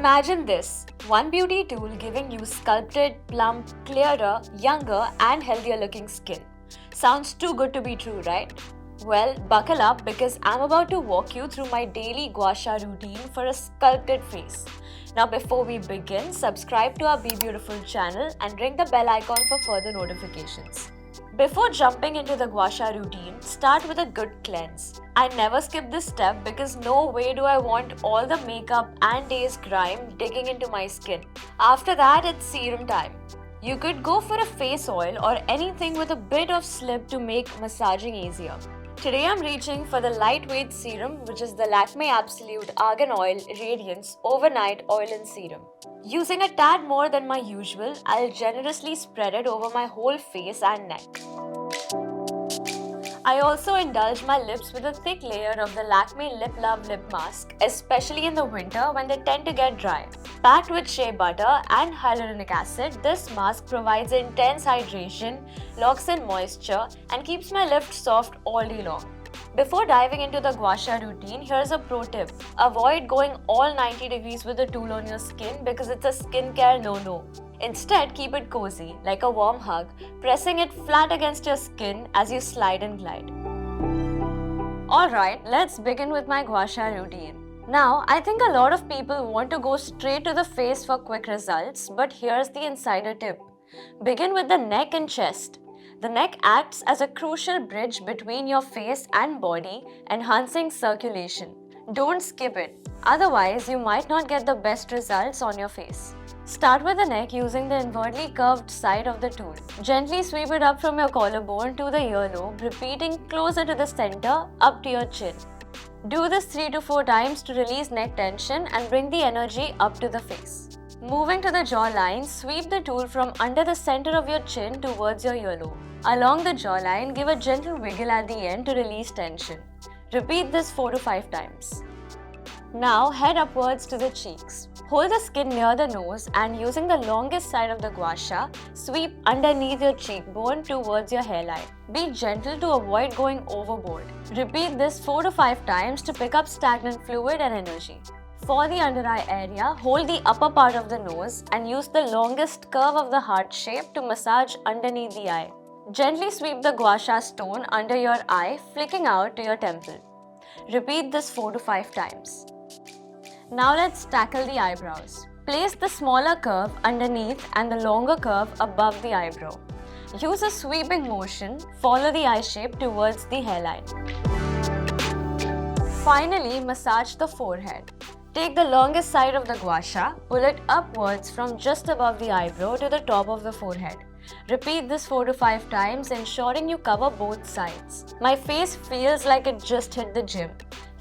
Imagine this, one beauty tool giving you sculpted, plump, clearer, younger and healthier looking skin. Sounds too good to be true, right? Well, buckle up because I'm about to walk you through my daily Gua Sha routine for a sculpted face. Now before we begin, subscribe to our Be Beautiful channel and ring the bell icon for further notifications. Before jumping into the Gua Sha routine, start with a good cleanse. I never skip this step because no way do I want all the makeup and day's grime digging into my skin. After that, it's serum time. You could go for a face oil or anything with a bit of slip to make massaging easier. Today I'm reaching for the lightweight serum, which is the Lakme Absolute Argan Oil Radiance Overnight Oil and Serum. Using a tad more than my usual, I'll generously spread it over my whole face and neck. I also indulge my lips with a thick layer of the Lakme Lip Love Lip Mask, especially in the winter when they tend to get dry. Packed with shea butter and hyaluronic acid, this mask provides intense hydration, locks in moisture, and keeps my lips soft all day long. Before diving into the Gua Sha routine, here's a pro tip. Avoid going all 90 degrees with the tool on your skin because it's a skincare no-no. Instead, keep it cozy, like a warm hug, pressing it flat against your skin as you slide and glide. Alright, let's begin with my Gua Sha routine. Now, I think a lot of people want to go straight to the face for quick results, but here's the insider tip. Begin with the neck and chest. The neck acts as a crucial bridge between your face and body, enhancing circulation. Don't skip it, otherwise you might not get the best results on your face. Start with the neck using the inwardly curved side of the tool. Gently sweep it up from your collarbone to the earlobe, repeating closer to the center, up to your chin. Do this 3 to 4 times to release neck tension and bring the energy up to the face. Moving to the jawline, sweep the tool from under the center of your chin towards your earlobe. Along the jawline, give a gentle wiggle at the end to release tension. Repeat this 4 to 5 times. Now head upwards to the cheeks. Hold the skin near the nose and using the longest side of the Gua Sha, sweep underneath your cheekbone towards your hairline. Be gentle to avoid going overboard. Repeat this 4 to 5 times to pick up stagnant fluid and energy. For the under eye area, hold the upper part of the nose and use the longest curve of the heart shape to massage underneath the eye. Gently sweep the Gua Sha stone under your eye, flicking out to your temple. Repeat this 4 to 5 times. Now let's tackle the eyebrows. Place the smaller curve underneath and the longer curve above the eyebrow. Use a sweeping motion, follow the eye shape towards the hairline. Finally, massage the forehead. Take the longest side of the Gua Sha, pull it upwards from just above the eyebrow to the top of the forehead. Repeat this 4 to 5 times, ensuring you cover both sides. My face feels like it just hit the gym.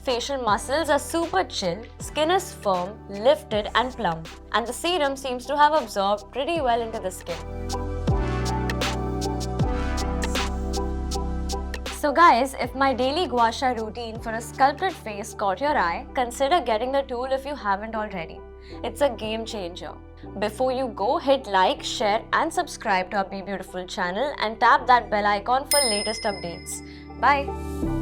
Facial muscles are super chill, skin is firm, lifted and plump, and the serum seems to have absorbed pretty well into the skin. So guys, if my daily Gua Sha routine for a sculpted face caught your eye, consider getting the tool if you haven't already. It's a game changer. Before you go, hit like, share and subscribe to our Be Beautiful channel and tap that bell icon for latest updates. Bye!